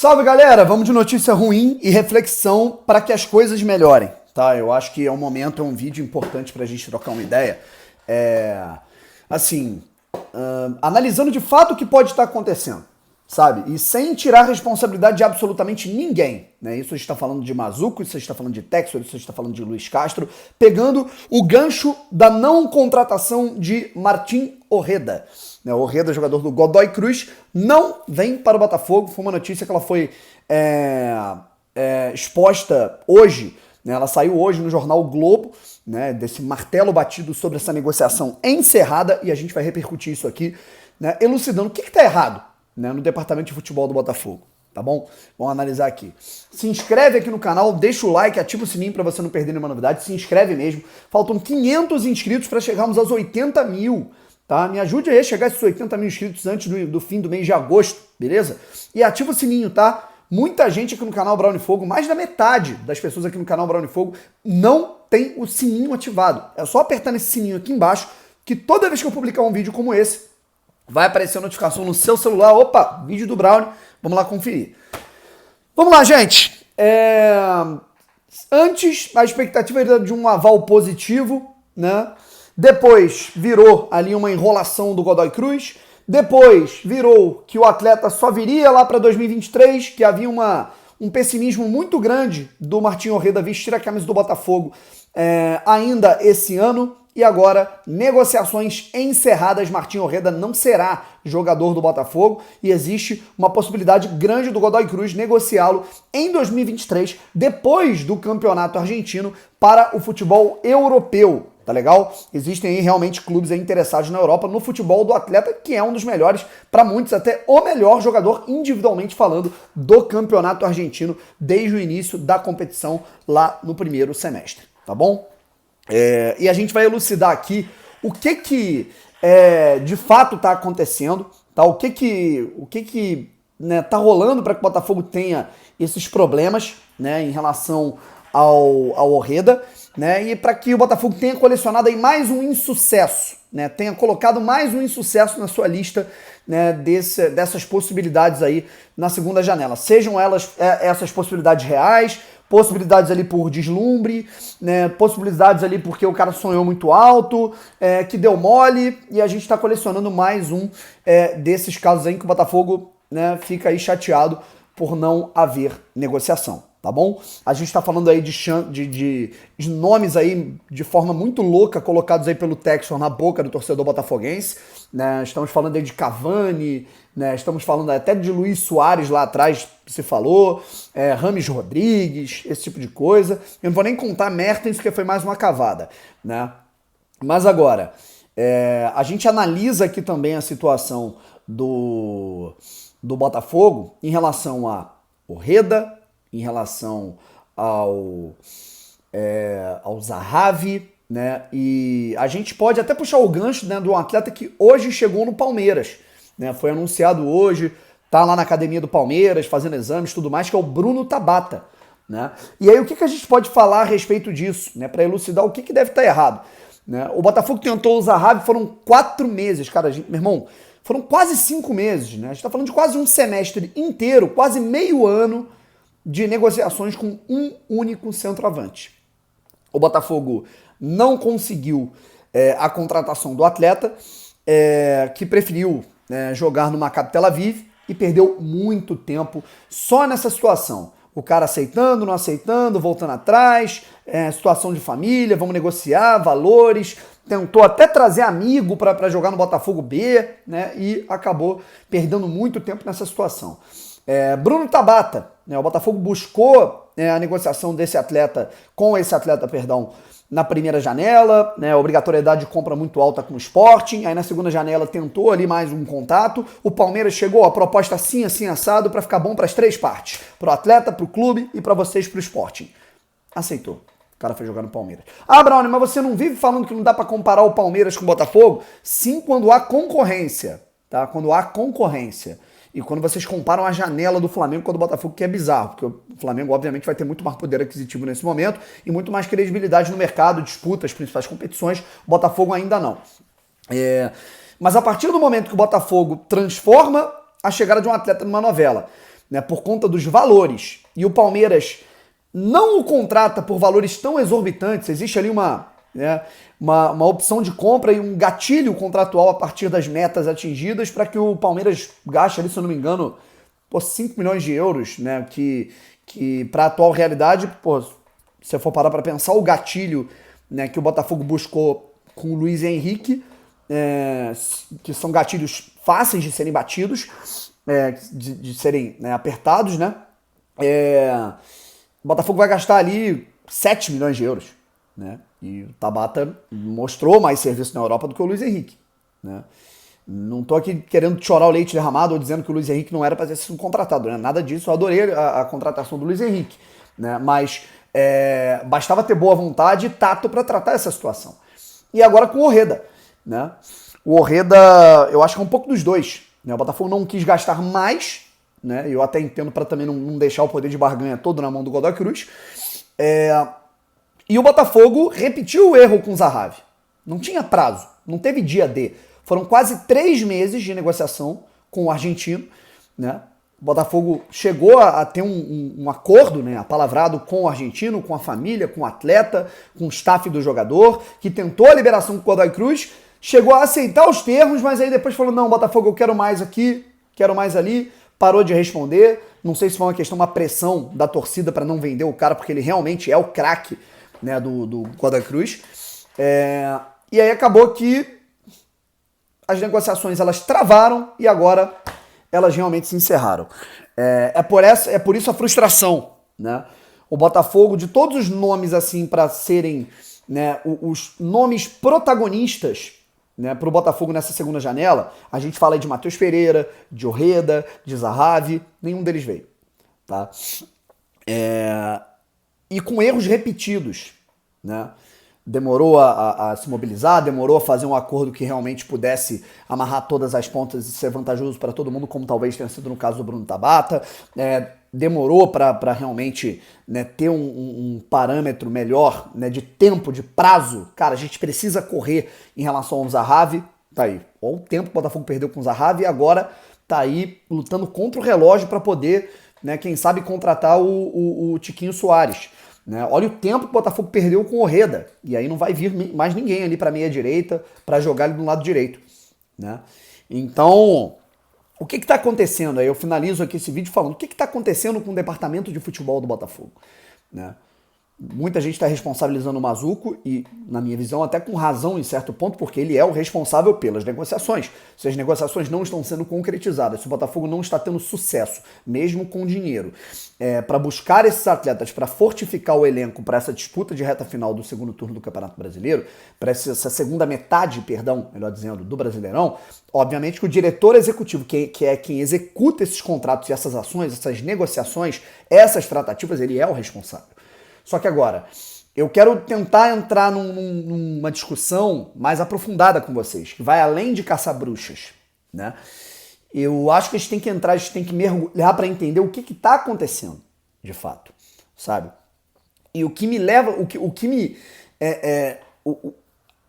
Salve, galera! Vamos de notícia ruim e reflexão para que as coisas melhorem, tá? Eu acho que é é um vídeo importante para a gente trocar uma ideia. Analisando de fato o que pode estar acontecendo, sabe? E sem tirar responsabilidade de absolutamente ninguém, né? Isso a gente está falando de Mazuco, isso a gente está falando de Textor, isso a gente está falando de Luiz Castro, pegando o gancho da não contratação de Martín Ojeda. O Ojeda, jogador do Godoy Cruz, não vem para o Botafogo. Foi uma notícia que ela foi exposta hoje, né? Ela saiu hoje no jornal o Globo, né? Desse martelo batido sobre essa negociação encerrada, e a gente vai repercutir isso aqui, né? Elucidando o que está errado, né? No departamento de futebol do Botafogo, tá bom? Vamos analisar aqui. Se inscreve aqui no canal, deixa o like, ativa o sininho para você não perder nenhuma novidade, se inscreve mesmo. Faltam 500 inscritos para chegarmos aos 80 mil. Tá? Me ajude aí a chegar a esses 80 mil inscritos antes do fim do mês de agosto, beleza? E ativa o sininho, tá? Muita gente aqui no canal Brawl Fogo, mais da metade das pessoas aqui no canal Brawl Fogo não tem o sininho ativado. É só apertar nesse sininho aqui embaixo, que toda vez que eu publicar um vídeo como esse, vai aparecer a notificação no seu celular. Opa, vídeo do Brawl, vamos lá conferir. Vamos lá, gente. Antes, a expectativa era de um aval positivo, né? Depois virou ali uma enrolação do Godoy Cruz. Depois virou que o atleta só viria lá para 2023, que havia um pessimismo muito grande do Martín Ojeda vestir a camisa do Botafogo ainda esse ano. E agora, negociações encerradas, Martín Ojeda não será jogador do Botafogo e existe uma possibilidade grande do Godoy Cruz negociá-lo em 2023, depois do campeonato argentino, para o futebol europeu. Tá legal? Existem aí realmente clubes aí interessados na Europa no futebol do atleta, que é um dos melhores, para muitos até o melhor jogador, individualmente falando, do campeonato argentino desde o início da competição lá no primeiro semestre, tá bom? E a gente vai elucidar aqui o que de fato tá acontecendo, tá? O que né, tá rolando para que o Botafogo tenha esses problemas, né, em relação ao Ojeda, né, e para que o Botafogo tenha colecionado aí mais um insucesso, né, tenha colocado mais um insucesso na sua lista, né, dessas possibilidades aí na segunda janela. Sejam elas essas possibilidades reais, possibilidades ali por deslumbre, né, possibilidades ali porque o cara sonhou muito alto, que deu mole, e a gente está colecionando mais um desses casos aí que o Botafogo, né, fica aí chateado por não haver negociação. Tá bom? A gente tá falando aí de nomes aí de forma muito louca colocados aí pelo Textor na boca do torcedor botafoguense, né? Estamos falando aí de Cavani, né? Estamos falando até de Luiz Soares lá atrás, se falou, Rames Rodrigues, esse tipo de coisa. Eu não vou nem contar Mertens, porque foi mais uma cavada, né? Mas agora, a gente analisa aqui também a situação do Botafogo em relação a Ojeda, em relação ao Zahavi, né? E a gente pode até puxar o gancho, né, de um atleta que hoje chegou no Palmeiras, né? Foi anunciado hoje, tá lá na academia do Palmeiras, fazendo exames e tudo mais, que é o Bruno Tabata, né? E aí o que a gente pode falar a respeito disso, né, para elucidar o que deve estar errado, né? O Botafogo tentou o Zahavi, foram 4 meses, cara, meu irmão, foram quase 5 meses, né? A gente tá falando de quase um semestre inteiro, quase meio ano de negociações com um único centroavante. O Botafogo não conseguiu a contratação do atleta, que preferiu jogar no Maccabi Tel Aviv e perdeu muito tempo só nessa situação. O cara aceitando, não aceitando, voltando atrás, situação de família, vamos negociar, valores, tentou até trazer amigo para jogar no Botafogo B, né, e acabou perdendo muito tempo nessa situação. Bruno Tabata, né, o Botafogo buscou a negociação desse atleta, na primeira janela, né, obrigatoriedade de compra muito alta com o Sporting, aí na segunda janela tentou ali mais um contato, o Palmeiras chegou, a proposta assim, assado, para ficar bom para as 3 partes, para o atleta, para o clube e para vocês, para o Sporting. Aceitou. O cara foi jogar no Palmeiras. Ah, Brownie, mas você não vive falando que não dá para comparar o Palmeiras com o Botafogo? Sim, quando há concorrência, tá? Quando há concorrência. E quando vocês comparam a janela do Flamengo com a do Botafogo, que é bizarro, porque o Flamengo, obviamente, vai ter muito mais poder aquisitivo nesse momento e muito mais credibilidade no mercado, disputa as principais competições, o Botafogo ainda não. Mas a partir do momento que o Botafogo transforma a chegada de um atleta numa novela, né, por conta dos valores, e o Palmeiras não o contrata por valores tão exorbitantes, existe ali uma opção de compra e um gatilho contratual a partir das metas atingidas para que o Palmeiras gaste ali, se eu não me engano, 5 milhões de euros, né, que para a atual realidade, se você for parar para pensar, o gatilho, né, que o Botafogo buscou com o Luiz Henrique, que são gatilhos fáceis de serem batidos, de serem, né, apertados, né? O Botafogo vai gastar ali 7 milhões de euros, né? E o Tabata mostrou mais serviço na Europa do que o Luiz Henrique, né? Não tô aqui querendo chorar o leite derramado ou dizendo que o Luiz Henrique não era para ter sido contratado, né? Nada disso, eu adorei a contratação do Luiz Henrique, né? Mas bastava ter boa vontade e tato para tratar essa situação. E agora com o Orreda, né? O Orreda, eu acho que é um pouco dos dois, né? O Botafogo não quis gastar mais, né? Eu até entendo para também não deixar o poder de barganha todo na mão do Godoy Cruz. E o Botafogo repetiu o erro com o Zahavi. Não tinha prazo, não teve dia D. Foram quase 3 meses de negociação com o argentino, né? O Botafogo chegou a ter um acordo, né, apalavrado com o argentino, com a família, com o atleta, com o staff do jogador, que tentou a liberação com o Godoy Cruz, chegou a aceitar os termos, mas aí depois falou, não, Botafogo, eu quero mais aqui, quero mais ali, parou de responder. Não sei se foi uma pressão da torcida para não vender o cara, porque ele realmente é o craque, né, do Godoy Cruz. E aí acabou que as negociações elas travaram e agora elas realmente se encerraram. É por isso a frustração, né? O Botafogo, de todos os nomes assim para serem, né, os nomes protagonistas, né, para o Botafogo nessa segunda janela, a gente fala aí de Matheus Pereira, de Orreda, de Zahavi, nenhum deles veio, tá? E com erros repetidos, né? Demorou a se mobilizar, demorou a fazer um acordo que realmente pudesse amarrar todas as pontas e ser vantajoso para todo mundo, como talvez tenha sido no caso do Bruno Tabata. Demorou para realmente, né, ter um parâmetro melhor, né, de tempo, de prazo. Cara, a gente precisa correr em relação ao Zahavi. Tá aí. Olha o tempo que o Botafogo perdeu com o Zahavi e agora tá aí lutando contra o relógio para poder, né, quem sabe, contratar o Tiquinho Soares. Né? Olha o tempo que o Botafogo perdeu com o Orreda. E aí não vai vir mais ninguém ali para meia direita para jogar ele do lado direito. Né? Então, o que está acontecendo? Aí eu finalizo aqui esse vídeo falando o que está acontecendo com o departamento de futebol do Botafogo. Né? Muita gente está responsabilizando o Mazuco e, na minha visão, até com razão em certo ponto, porque ele é o responsável pelas negociações. Se as negociações não estão sendo concretizadas, se o Botafogo não está tendo sucesso, mesmo com dinheiro, para buscar esses atletas, para fortificar o elenco para essa disputa de reta final do segundo turno do Campeonato Brasileiro, para essa segunda metade, melhor dizendo, do Brasileirão, obviamente que o diretor executivo, que é quem executa esses contratos e essas ações, essas negociações, essas tratativas, ele é o responsável. Só que agora, eu quero tentar entrar numa discussão mais aprofundada com vocês, que vai além de caçar bruxas, né? Eu acho que a gente tem que mergulhar para entender o que está acontecendo, de fato, sabe? E o que me leva,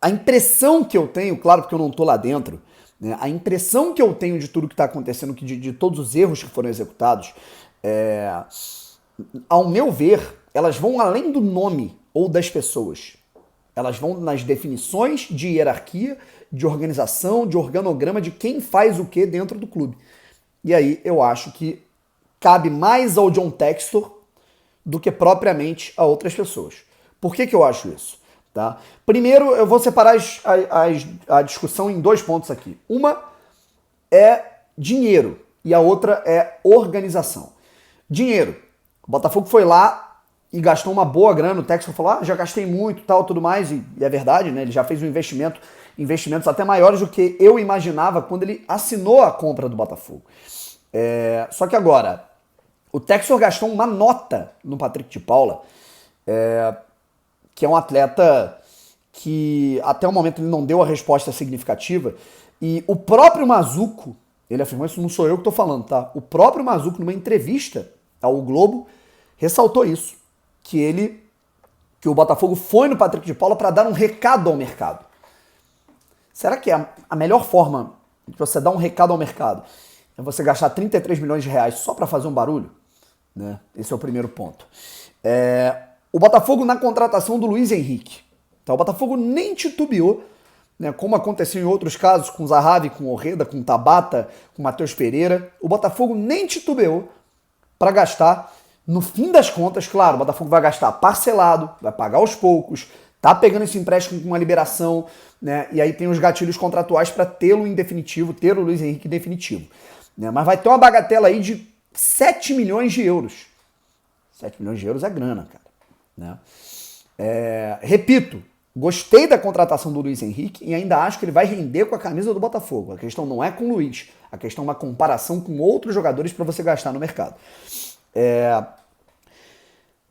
a impressão que eu tenho, claro, porque eu não tô lá dentro, né? A impressão que eu tenho de tudo que está acontecendo, de todos os erros que foram executados, ao meu ver, elas vão além do nome ou das pessoas. Elas vão nas definições de hierarquia, de organização, de organograma, de quem faz o que dentro do clube. E aí eu acho que cabe mais ao John Textor do que propriamente a outras pessoas. Por que eu acho isso? Tá? Primeiro, eu vou separar a discussão em 2 pontos aqui. Uma é dinheiro e a outra é organização. Dinheiro. O Botafogo foi lá e gastou uma boa grana. O Textor falou, já gastei muito, tal, tudo mais, e é verdade, né? Ele já fez investimentos até maiores do que eu imaginava quando ele assinou a compra do Botafogo. Só que agora, o Textor gastou uma nota no Patrick de Paula, que é um atleta que até o momento ele não deu a resposta significativa, e o próprio Mazuco, ele afirmou, isso não sou eu que estou falando, tá? O próprio Mazuco, numa entrevista ao Globo, ressaltou isso, que o Botafogo foi no Patrick de Paula para dar um recado ao mercado. Será que a melhor forma de você dar um recado ao mercado é você gastar 33 milhões de reais só para fazer um barulho, né? Esse é o primeiro ponto. O Botafogo na contratação do Luiz Henrique. Então, o Botafogo nem titubeou, né, como aconteceu em outros casos, com o Zahavi, com o Orreda, com o Tabata, com o Matheus Pereira. O Botafogo nem titubeou para gastar. No fim das contas, claro, o Botafogo vai gastar parcelado, vai pagar aos poucos, tá pegando esse empréstimo com uma liberação, né, e aí tem os gatilhos contratuais para tê-lo em definitivo, ter o Luiz Henrique em definitivo. Né, mas vai ter uma bagatela aí de 7 milhões de euros. 7 milhões de euros é grana, cara. Né? Repito, gostei da contratação do Luiz Henrique e ainda acho que ele vai render com a camisa do Botafogo. A questão não é com o Luiz, a questão é uma comparação com outros jogadores para você gastar no mercado.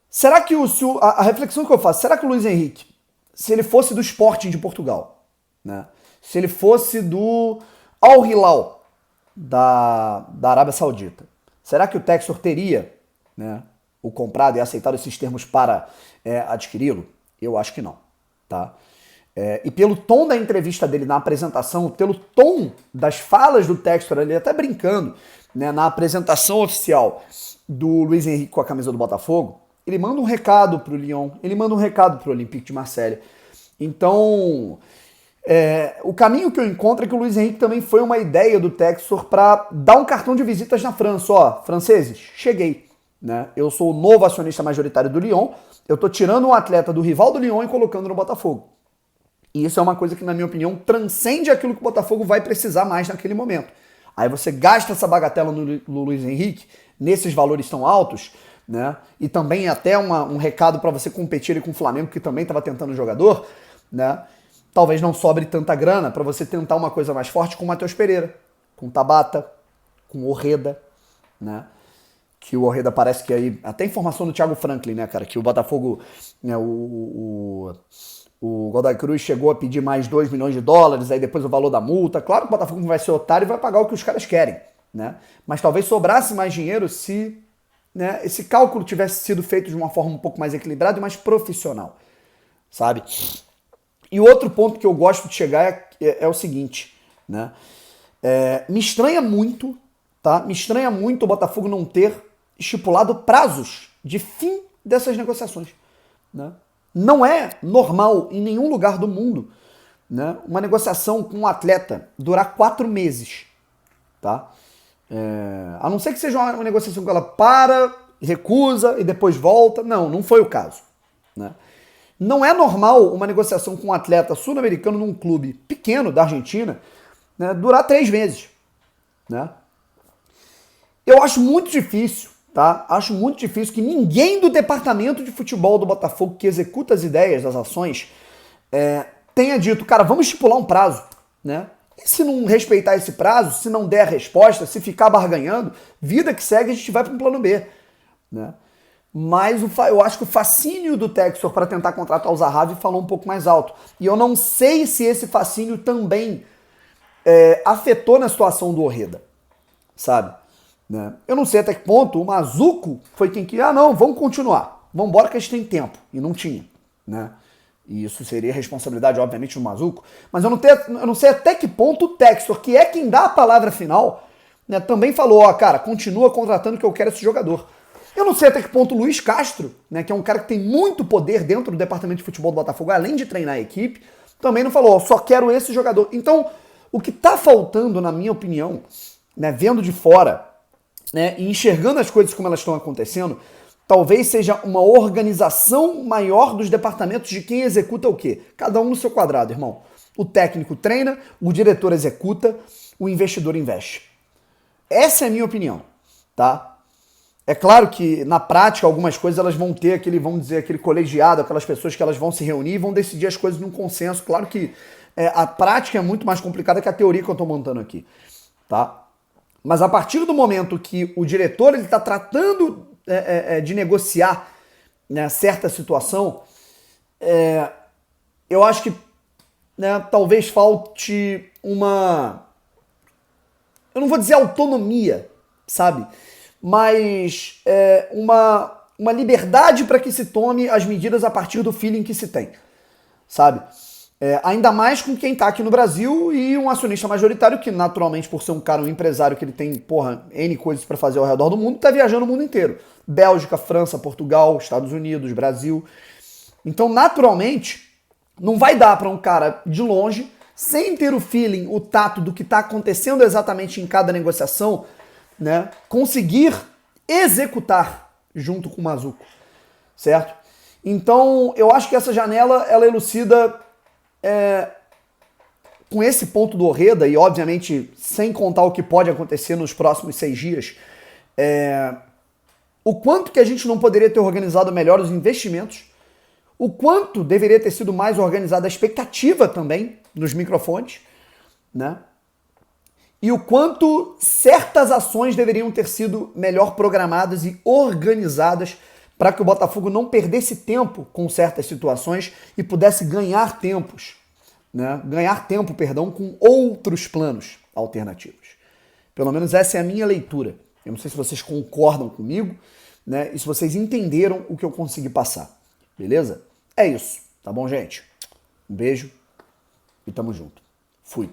Será que a reflexão que eu faço, será que o Luiz Henrique, se ele fosse do Sporting de Portugal, né? Se ele fosse do Al Hilal da Arábia Saudita, será que o Textor teria, né, o comprado e aceitado esses termos para adquiri-lo? Eu acho que não, tá? E pelo tom da entrevista dele na apresentação, pelo tom das falas do Textor, ele até brincando, né, na apresentação oficial do Luiz Henrique com a camisa do Botafogo, ele manda um recado pro Lyon, ele manda um recado pro Olympique de Marseille. Então, o caminho que eu encontro é que o Luiz Henrique também foi uma ideia do Textor para dar um cartão de visitas na França. Ó, franceses, cheguei. Né? Eu sou o novo acionista majoritário do Lyon, eu tô tirando um atleta do rival do Lyon e colocando no Botafogo. E isso é uma coisa que, na minha opinião, transcende aquilo que o Botafogo vai precisar mais naquele momento. Aí você gasta essa bagatela no Luiz Henrique, nesses valores tão altos, né? E também até um recado para você competir com o Flamengo, que também estava tentando o jogador, né? Talvez não sobre tanta grana para você tentar uma coisa mais forte com o Matheus Pereira, com o Tabata, com o Orreda, né? Que o Orreda parece que aí... Até informação do Thiago Franklin, né, cara? Que o Botafogo... Né, o Godoy Cruz chegou a pedir mais 2 milhões de dólares, aí depois o valor da multa. Claro que o Botafogo não vai ser otário e vai pagar o que os caras querem, né? Mas talvez sobrasse mais dinheiro se, né, esse cálculo tivesse sido feito de uma forma um pouco mais equilibrada e mais profissional, sabe? E o outro ponto que eu gosto de chegar é o seguinte, né? Me estranha muito, tá? Me estranha muito o Botafogo não ter estipulado prazos de fim dessas negociações, né? Não é normal em nenhum lugar do mundo, né, uma negociação com um atleta durar 4 meses, tá? A não ser que seja uma negociação que ela para, recusa e depois volta. Não foi o caso, né? Não é normal uma negociação com um atleta sul-americano num clube pequeno da Argentina, né, durar 3 meses, né? Eu acho muito difícil, tá? Acho muito difícil que ninguém do departamento de futebol do Botafogo que executa as ideias, as ações, tenha dito, cara, vamos estipular um prazo, né? E se não respeitar esse prazo, se não der a resposta, se ficar barganhando, vida que segue, a gente vai para um plano B, né? Mas eu acho que o fascínio do Textor para tentar contratar o Zahavi falou um pouco mais alto. E eu não sei se esse fascínio também afetou na situação do Orreda, sabe? Né? Eu não sei até que ponto o Mazuco foi quem que, não, vamos continuar, vamos embora que a gente tem tempo. E não tinha, né? E isso seria responsabilidade, obviamente, do Mazuco. Mas eu não sei até que ponto o Textor, que é quem dá a palavra final, né, também falou, cara, continua contratando que eu quero esse jogador. Eu não sei até que ponto o Luiz Castro, né, que é um cara que tem muito poder dentro do departamento de futebol do Botafogo, além de treinar a equipe, também não falou, só quero esse jogador. Então, o que tá faltando, na minha opinião, né, vendo de fora, né, e enxergando as coisas como elas estão acontecendo, talvez seja uma organização maior dos departamentos de quem executa o quê? Cada um no seu quadrado, irmão. O técnico treina, o diretor executa, o investidor investe. Essa é a minha opinião, tá? É claro que, na prática, algumas coisas elas vão ter aquele colegiado, aquelas pessoas que elas vão se reunir e vão decidir as coisas num consenso. Claro que a prática é muito mais complicada que a teoria que eu estou montando aqui, tá? Mas a partir do momento que o diretor está tratando de negociar, né, certa situação, eu acho que, né, talvez falte uma... Eu não vou dizer autonomia, sabe? Mas uma liberdade para que se tome as medidas a partir do feeling que se tem, sabe? Ainda mais com quem está aqui no Brasil e um acionista majoritário que, naturalmente, por ser um cara, um empresário que ele tem, porra, N coisas para fazer ao redor do mundo, está viajando o mundo inteiro. Bélgica, França, Portugal, Estados Unidos, Brasil. Então, naturalmente, não vai dar para um cara de longe, sem ter o feeling, o tato do que está acontecendo exatamente em cada negociação, né, conseguir executar junto com o Mazuco, certo? Então, eu acho que essa janela, ela elucida com esse ponto do Orreda, e obviamente sem contar o que pode acontecer nos próximos 6 dias, o quanto que a gente não poderia ter organizado melhor os investimentos, o quanto deveria ter sido mais organizada a expectativa também nos microfones, né? E o quanto certas ações deveriam ter sido melhor programadas e organizadas para que o Botafogo não perdesse tempo com certas situações e pudesse ganhar tempos, né? Ganhar tempo, perdão, com outros planos alternativos. Pelo menos essa é a minha leitura. Eu não sei se vocês concordam comigo, né? E se vocês entenderam o que eu consegui passar. Beleza? É isso. Tá bom, gente? Um beijo e tamo junto. Fui.